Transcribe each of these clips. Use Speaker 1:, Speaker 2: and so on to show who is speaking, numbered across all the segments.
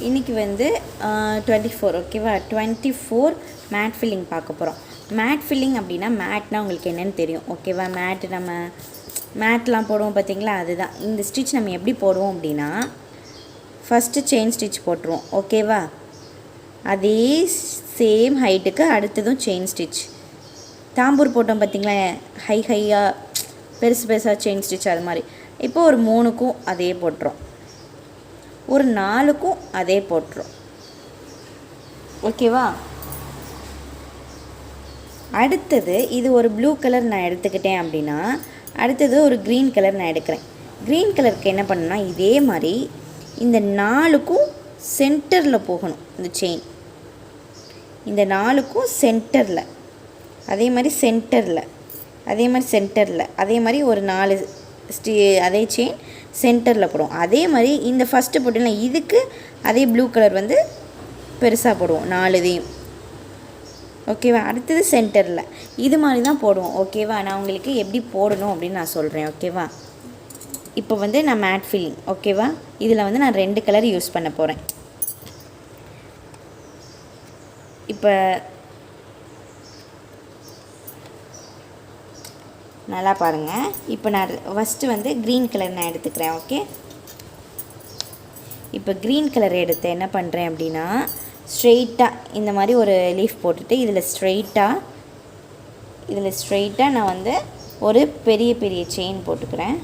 Speaker 1: இன்றைக்கி வந்து 24 ஓகேவா 24 மேட் ஃபில்லிங் பார்க்க போகிறோம். மேட் ஃபில்லிங் அப்படின்னா மேட்னால் உங்களுக்கு என்னென்னு தெரியும் ஓகேவா. மேட்டு நம்ம மேட்லாம் போடுவோம் பார்த்தீங்களா, அதுதான். இந்த ஸ்டிச் நம்ம எப்படி போடுவோம் அப்படின்னா ஃபஸ்ட்டு செயின் ஸ்டிச் போட்டுருவோம் ஓகேவா. அதே சேம் ஹைட்டுக்கு அடுத்ததும் செயின் ஸ்டிச். தாம்பூர் போட்டோம் பார்த்தீங்களா, ஹையாக பெருசு பெருசாக செயின் ஸ்டிச் அது மாதிரி. இப்போ ஒரு 3க்கும் அதே போட்டுரும், ஒரு 4க்கும் அதே போட்டுரும் ஓகேவா. அடுத்தது இது ஒரு ப்ளூ கலர் நான் எடுத்துக்கிட்டேன் அப்படின்னா அடுத்தது ஒரு க்ரீன் கலர் நான் எடுக்கிறேன். க்ரீன் கலருக்கு என்ன பண்ணணும்னா இதே மாதிரி இந்த 4க்கும் சென்டரில் போகணும் இந்த செயின். இந்த 4க்கும் சென்டரில், அதே மாதிரி சென்டரில், அதே மாதிரி சென்டரில், அதே மாதிரி ஒரு 4 அதே செயின் சென்டரில் போடுவோம். அதே மாதிரி இந்த ஃபஸ்ட்டு போட்டிங்கன்னா இதுக்கு அதே ப்ளூ கலர் வந்து பெருசாக போடுவோம் 4 இதையும் ஓகேவா. அடுத்தது சென்டரில் இது மாதிரி தான் போடுவோம் ஓகேவா. நான் உங்களுக்கு எப்படி போடணும் அப்படின்னு நான் சொல்கிறேன் ஓகேவா. இப்போ வந்து நான் மேட் ஃபில்லிங் ஓகேவா, இதில் வந்து நான் 2 கலர் யூஸ் பண்ண போகிறேன். இப்போ நல்லா பாருங்கள். இப்போ நான் ஃபஸ்ட்டு வந்து க்ரீன் கலர் நான் எடுத்துக்கிறேன் ஓகே. இப்போ க்ரீன் கலர் எடுத்து என்ன பண்ணுறேன் அப்படின்னா ஸ்ட்ரெயிட்டாக இந்த மாதிரி ஒரு லீஃப் போட்டுட்டு இதில் ஸ்ட்ரெயிட்டாக நான் வந்து ஒரு பெரிய பெரிய செயின் போட்டுக்கிறேன்.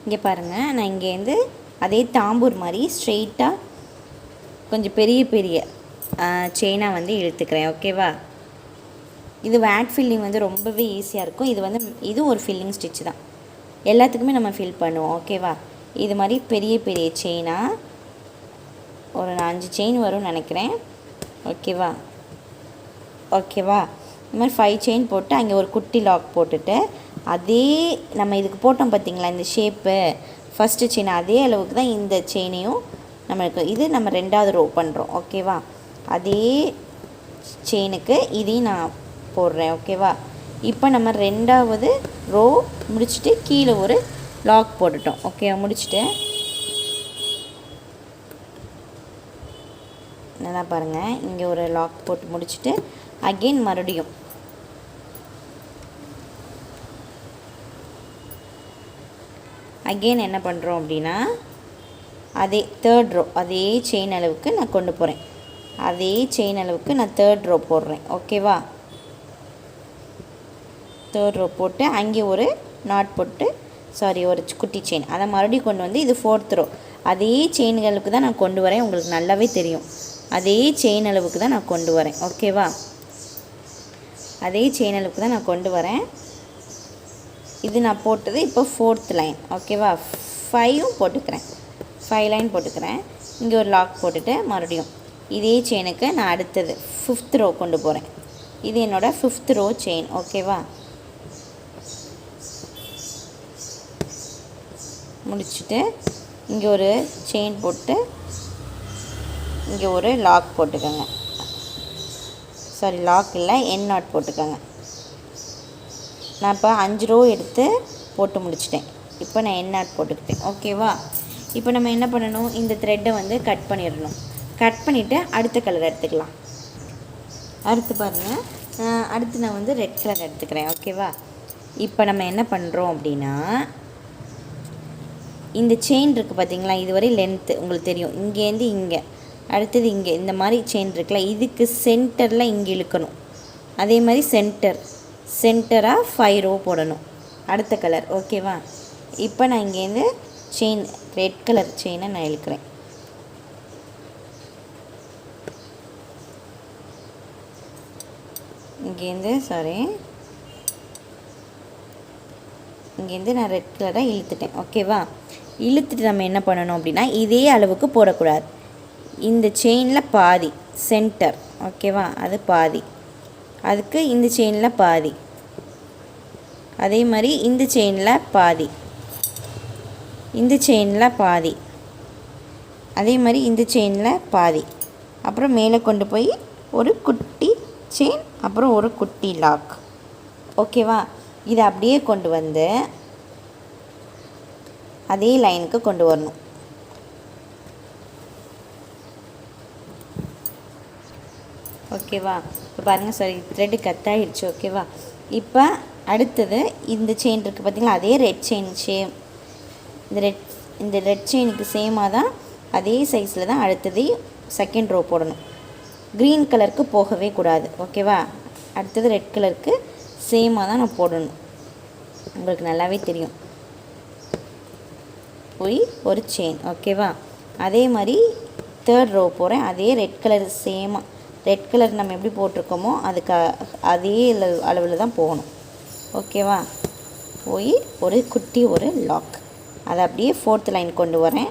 Speaker 1: இங்கே பாருங்கள், நான் இங்கேருந்து அதே தாம்பூர் மாதிரி ஸ்ட்ரெயிட்டாக கொஞ்சம் பெரிய பெரிய செயினாக வந்து இழுத்துக்கிறேன் ஓகேவா. இது மேட் ஃபில்லிங் வந்து ரொம்பவே ஈஸியாக இருக்கும். இது ஒரு ஃபில்லிங் ஸ்டிச் தான், எல்லாத்துக்குமே நம்ம ஃபில் பண்ணுவோம் ஓகேவா. இது மாதிரி பெரிய பெரிய செயினாக ஒரு 5 செயின் வரும்னு நினைக்கிறேன் ஓகேவா. இது மாதிரி 5 செயின் போட்டு அங்கே ஒரு குட்டி லாக் போட்டுட்டு அதே நம்ம இதுக்கு போட்டோம் பார்த்திங்களா இந்த ஷேப்பு ஃபஸ்ட்டு செயின் அதே அளவுக்கு தான் இந்த செயினையும் நம்மளுக்கு இது நம்ம 2வது ரோ பண்ணுறோம் ஓகேவா. அதே செயினுக்கு இதையும் நான் போடுறேன் ஓகேவா. இப்போ நம்ம 2வது ரோ முடிச்சுட்டு கீழே ஒரு லாக் போட்டுட்டோம் ஓகே. முடிச்சுட்டு நல்லா பாருங்கள், இங்கே ஒரு லாக் போட்டு முடிச்சுட்டு அகெயின் மறுபடியும் என்ன பண்ணுறோம் அப்படின்னா அதே 3rd ரோ அதே செயின் அளவுக்கு நான் கொண்டு போகிறேன். அதே செயின் அளவுக்கு நான் 3rd ரோ போடுறேன் ஓகேவா. 3rd ரோ போட்டு அங்கே ஒரு நாட் போட்டு ஒரு குட்டி செயின் அதை மறுபடியும் கொண்டு வந்து இது 4th ரோ அதே செயின்களுக்கு தான் நான் கொண்டு வரேன். உங்களுக்கு நல்லாவே தெரியும், அதே செயின் அளவுக்கு தான் நான் கொண்டு வரேன் ஓகேவா. அதே செயின் அளவுக்கு தான் நான் கொண்டு வரேன். இது நான் போட்டது இப்போ 4th லைன் ஓகேவா. 5ம் போட்டுக்கிறேன், 5 லைன் போட்டுக்கிறேன். இங்கே ஒரு லாக் போட்டுட்டு மறுபடியும் இதே செயினுக்கு நான் அடுத்தது 5th ரோ கொண்டு போகிறேன். இது என்னோடய 5th ரோ செயின் ஓகேவா. முடிச்சுட்டு இங்கே ஒரு செயின் போட்டு இங்கே ஒரு லாக் போட்டுக்கோங்க. லாக் இல்லை, என் நாட் போட்டுக்கோங்க. நான் இப்போ 5 ரோ எடுத்து போட்டு முடிச்சிட்டேன். இப்போ நான் என் நாட் போட்டுக்கிட்டேன் ஓகேவா. இப்போ நம்ம என்ன பண்ணணும், இந்த த்ரெட்டை வந்து கட் பண்ணிடணும். கட் பண்ணிவிட்டு அடுத்த கலர் எடுத்துக்கலாம். அடுத்து பாருங்கள், அடுத்து நான் வந்து ரெட் கலர் எடுத்துக்கிறேன் ஓகேவா. இப்போ நம்ம என்ன பண்ணுறோம் அப்படின்னா இந்த செயின் இருக்குது பார்த்தீங்களா, இதுவரை லென்த்து உங்களுக்கு தெரியும். இங்கேருந்து இங்கே அடுத்தது இங்கே இந்த மாதிரி செயின் இருக்குல்ல, இதுக்கு சென்டரில் இங்கே இழுக்கணும். அதே மாதிரி சென்டராக 5 ரோ போடணும் அடுத்த கலர் ஓகேவா. இப்போ நான் இங்கேருந்து செயின் ரெட் கலர் செயினை நான் இழுக்கிறேன். இங்கேருந்து நான் ரெட் கலராக இழுத்துட்டேன் ஓகேவா. இழுத்துட்டு நம்ம என்ன பண்ணணும் அப்படின்னா இதே அளவுக்கு போடக்கூடாது. இந்த செயினில் பாதி சென்டர் ஓகேவா, அது பாதி, அதுக்கு இந்த செயினில் பாதி, அதே மாதிரி இந்த செயினில் பாதி, இந்த செயினில் பாதி, அதே மாதிரி இந்த செயினில் பாதி, அப்புறம் மேலே கொண்டு போய் ஒரு குட்டி செயின், அப்புறம் ஒரு குட்டி லாக் ஓகேவா. இதை அப்படியே கொண்டு வந்து அதே லைனுக்கு கொண்டு வரணும். ஓகேவா? இப்போ பாருங்கள், சாரி த்ரெட்டு கத்தாயிடுச்சு. ஓகேவா? இப்போ அடுத்தது இந்த செயின் இருக்குது பார்த்திங்களா, அதே ரெட் செயின் சேம் இந்த ரெட் செயினுக்கு சேமாக தான் அதே சைஸில் தான் அடுத்தது செகண்ட் ரோ போடணும். க்ரீன் கலருக்கு போகவே கூடாது. ஓகேவா? அடுத்தது ரெட் கலருக்கு சேமாக தான் நான் போடணும். உங்களுக்கு நல்லாவே தெரியும். போய் ஒரு செயின். ஓகேவா? அதே மாதிரி தேர்ட் ரோ போகிறேன். அதே ரெட் கலர் சேமாக, ரெட் கலர் நம்ம எப்படி போட்டிருக்கோமோ அதுக்கு அதே அளவில் தான் போகணும். ஓகேவா? போய் ஒரு குட்டி ஒரு லாக், அதை அப்படியே ஃபோர்த் லைன் கொண்டு வரேன்.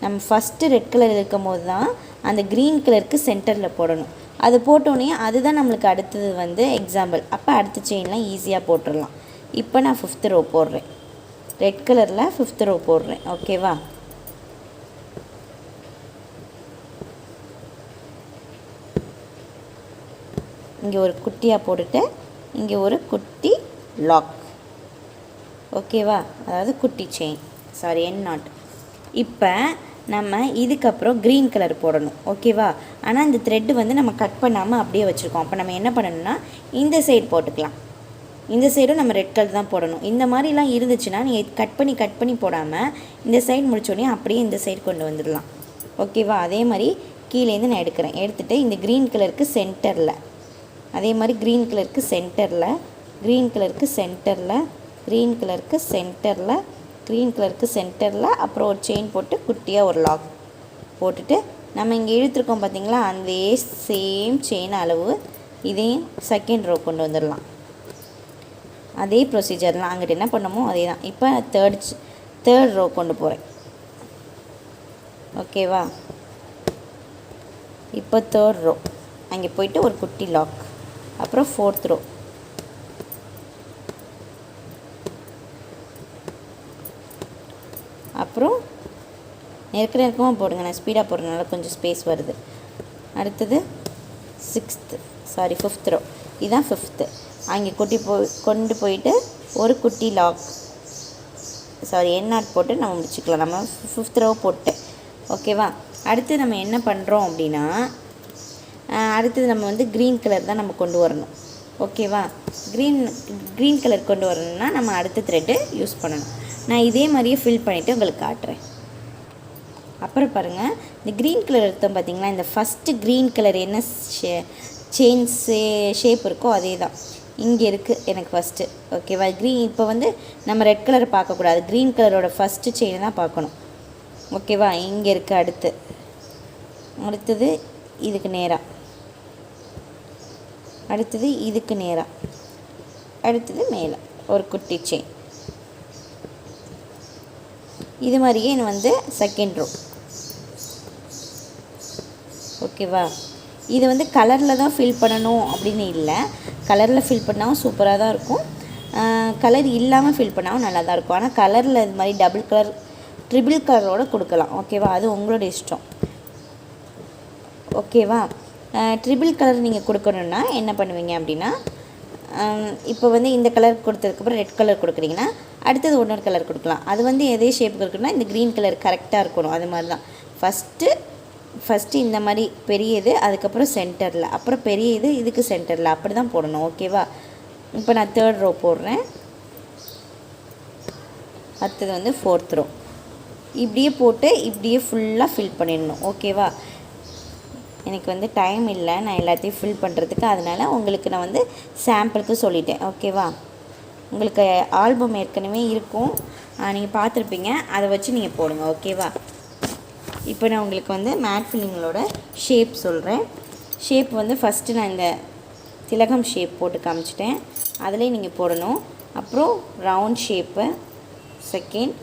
Speaker 1: நம்ம ஃபஸ்ட்டு ரெட் கலர் இருக்கும் போது தான் அந்த க்ரீன் கலருக்கு சென்டரில் போடணும். அது போட்டோன்னே அதுதான் நம்மளுக்கு அடுத்தது வந்து எக்ஸாம்பிள். அப்போ அடுத்த செயின்லாம் ஈஸியாக போட்டுடலாம். இப்போ நான் 5th ரோ போடுறேன். ரெட் கலரில் 5th ரோ போடுறேன். ஓகேவா? இங்கே ஒரு குட்டியாக போட்டுட்டு இங்கே ஒரு குட்டி லாக். ஓகேவா? அதாவது குட்டி செயின், சாரி என் நாட். இப்போ நம்ம இதுக்கப்புறம் க்ரீன் கலர் போடணும். ஓகேவா? ஆனால் இந்த த்ரெட்டு வந்து நம்ம கட் பண்ணாமல் அப்படியே வச்சுருக்கோம். அப்போ நம்ம என்ன பண்ணணும்னா இந்த சைடு போட்டுக்கலாம். இந்த சைடும் நம்ம ரெட் கலர் தான் போடணும். இந்த மாதிரிலாம் இருந்துச்சுன்னா நீங்கள் கட் பண்ணி போடாமல் இந்த சைடு முடிச்சோடனே அப்படியே இந்த சைடு கொண்டு வந்துடலாம். ஓகேவா? அதே மாதிரி கீழேருந்து நான் எடுத்துகிட்டு இந்த க்ரீன் கலருக்கு சென்டரில், அதே மாதிரி க்ரீன் கலருக்கு சென்டரில், க்ரீன் கலருக்கு சென்டரில், க்ரீன் கலருக்கு சென்டரில், க்ரீன் கலருக்கு சென்டரில், அப்புறம் ஒரு செயின் போட்டு குட்டியாக ஒரு லாக் போட்டுட்டு நம்ம இங்கே இழுத்துருக்கோம் பார்த்திங்களா, அந்த சேம் செயின் அளவு இதையும் செகண்ட் ரோ கொண்டு வந்துடலாம். அதே ப்ரொசீஜர்லாம் அங்கிட்ட என்ன பண்ணமோ அதே தான். இப்போ தேர்ட் ரோ கொண்டு போகிறேன். ஓகேவா? இப்போ தேர்ட் ரோ அங்கே போயிட்டு ஒரு குட்டி லாக், அப்புறம் 4th ரோ, அப்புறம் நெருக்கமாக போடுங்க. நான் ஸ்பீடாக போடுறதுனால கொஞ்சம் ஸ்பேஸ் வருது. அடுத்தது 5th ரோ, இதுதான் 5th. அங்கே கொண்டு போயிட்டு ஒரு குட்டி லாக், என் நாட் போட்டு நம்ம முடிச்சுக்கலாம். நம்ம 5th ரோ போட்டேன். ஓகேவா? அடுத்து நம்ம என்ன பண்ணுறோம் அப்படின்னா, அடுத்தது நம்ம வந்து க்ரீன் கலர் தான் நம்ம கொண்டு வரணும். ஓகேவா? க்ரீன் கலர் கொண்டு வரணும்னா நம்ம அடுத்த த்ரெட்டு யூஸ் பண்ணணும். நான் இதே மாதிரியே ஃபில் பண்ணிவிட்டு உங்களுக்கு காட்டுறேன். அப்புறம் பாருங்கள், இந்த க்ரீன் கலர் எடுத்தோம் பார்த்திங்களா, இந்த ஃபஸ்ட்டு க்ரீன் கலர் என்ன செயின் ஷேப் இருக்கோ அதே தான் இங்கே இருக்குது எனக்கு ஃபஸ்ட்டு. ஓகேவா? இப்போ வந்து நம்ம ரெட் கலர் பார்க்கக்கூடாது, க்ரீன் கலரோட ஃபஸ்ட்டு செயினை தான் பார்க்கணும். ஓகேவா? இங்கே இருக்குது. அடுத்தது இதுக்கு நேராக, அடுத்தது இதுக்கு நேராக, அடுத்தது மேலே ஒரு குட்டி செயின். இது மாதிரியே வந்து செகண்ட் ரோ. ஓகேவா? இது வந்து கலரில் தான் ஃபில் பண்ணணும் அப்படின்னு இல்லை, கலரில் ஃபில் பண்ணாலும் சூப்பராக தான் இருக்கும், கலர் இல்லாமல் ஃபில் பண்ணாலும் நல்லா தான் இருக்கும். ஆனால் கலரில் இது மாதிரி டபுள் கலர் ட்ரிபிள் கலரோடு கொடுக்கலாம். ஓகேவா? அது உங்களோட இஷ்டம். ஓகேவா? ட்ரிபிள் கலர் நீங்கள் கொடுக்கணுன்னா என்ன பண்ணுவீங்க அப்படின்னா, இப்போ வந்து இந்த கலர் கொடுத்ததுக்கப்புறம் ரெட் கலர் கொடுக்குறீங்கன்னா அடுத்தது இன்னொரு கலர் கொடுக்கலாம். அது வந்து எதே ஷேப்புக்கு இருக்குன்னா இந்த க்ரீன் கலர் கரெக்டாக இருக்கணும். அது மாதிரி தான் ஃபஸ்ட்டு இந்த மாதிரி பெரியது, அதுக்கப்புறம் சென்டரில், அப்புறம் பெரியது இதுக்கு சென்டரில், அப்படி தான் போடணும். ஓகேவா? இப்போ நான் தேர்ட் ரோ போடுறேன். அடுத்தது வந்து 4th ரோ. இப்படியே போட்டு இப்படியே ஃபுல்லாக ஃபில் பண்ணிடணும். ஓகேவா? எனக்கு வந்து டைம் இல்லை நான் எல்லாத்தையும் ஃபில் பண்ணுறதுக்கு, அதனால் உங்களுக்கு நான் வந்து சாம்பிளுக்கு சொல்லிட்டேன். ஓகேவா? உங்களுக்கு ஆல்பம் ஏற்கனவே இருக்கும், நீங்கள் பார்த்துருப்பீங்க, அதை வச்சு நீங்கள் போடுங்க. ஓகேவா? இப்போ நான் உங்களுக்கு வந்து மேட் ஃபில்லிங்களோட ஷேப் சொல்கிறேன். ஷேப் வந்து ஃபஸ்ட்டு நான் இந்த திலகம் ஷேப் போட்டு காமிச்சிட்டேன், அதிலே நீங்கள் போடணும். அப்புறம் ரவுண்ட் ஷேப்பு செகண்ட்,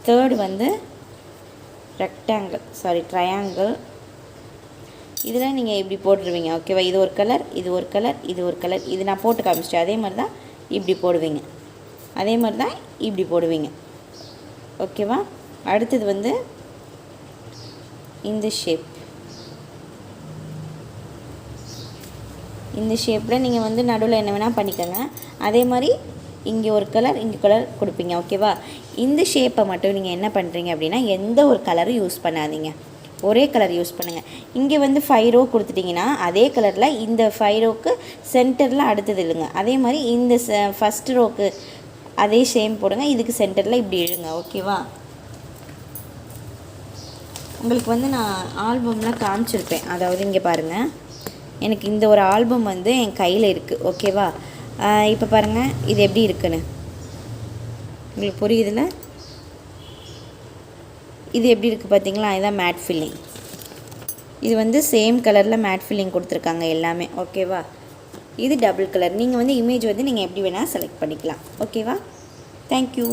Speaker 1: தேர்டு வந்து ட்ரையாங்கிள். இதில் நீங்கள் இப்படி போட்டுருவீங்க. ஓகேவா? இது ஒரு கலர், இது ஒரு கலர், இது ஒரு கலர். இது நான் போட்டு காமிச்சிட்டேன். அதே மாதிரி தான் இப்படி போடுவீங்க, அதே மாதிரி தான் இப்படி போடுவீங்க. ஓகேவா? அடுத்தது வந்து இந்த ஷேப், இந்த ஷேப்பில் நீங்கள் வந்து நடுவில் என்ன வேணால் பண்ணிக்கோங்க. அதே மாதிரி இங்கே ஒரு கலர் இங்கே கலர் கொடுப்பீங்க. ஓகேவா? இந்த ஷேப்பை மட்டும் நீங்கள் என்ன பண்ணுறீங்க அப்படின்னா எந்த ஒரு கலரும் யூஸ் பண்ணாதீங்க, ஒரே கலர் யூஸ் பண்ணுங்கள். இங்கே வந்து 5 ரோ கொடுத்துட்டிங்கன்னா அதே கலரில் இந்த 5 ரோக்கு சென்டரில் அடுத்தது இல்லைங்க. அதே மாதிரி இந்த ஃபஸ்ட் ரோக்கு அதே சேம் போடுங்க, இதுக்கு சென்டரில் இப்படி இழுங்க. ஓகேவா? உங்களுக்கு வந்து நான் ஆல்பம்லாம் காமிச்சிருப்பேன். அதாவது இங்கே பாருங்கள், எனக்கு இந்த ஒரு ஆல்பம் வந்து என் கையில் இருக்குது. ஓகேவா? இப்போ பாருங்கள் இது எப்படி இருக்குன்னு உங்களுக்கு புரியுதுல்ல? இது எப்படி இருக்குது பார்த்தீங்களா? இதுதான் மேட் ஃபில்லிங். இது வந்து சேம் கலரில் மேட் ஃபில்லிங் கொடுத்துருக்காங்க எல்லாமே. ஓகேவா? இது டபுள் கலர். நீங்கள் வந்து இமேஜ் வந்து நீங்கள் எப்படி வேணால் செலக்ட் பண்ணிக்கலாம். ஓகேவா? தேங்க்யூ.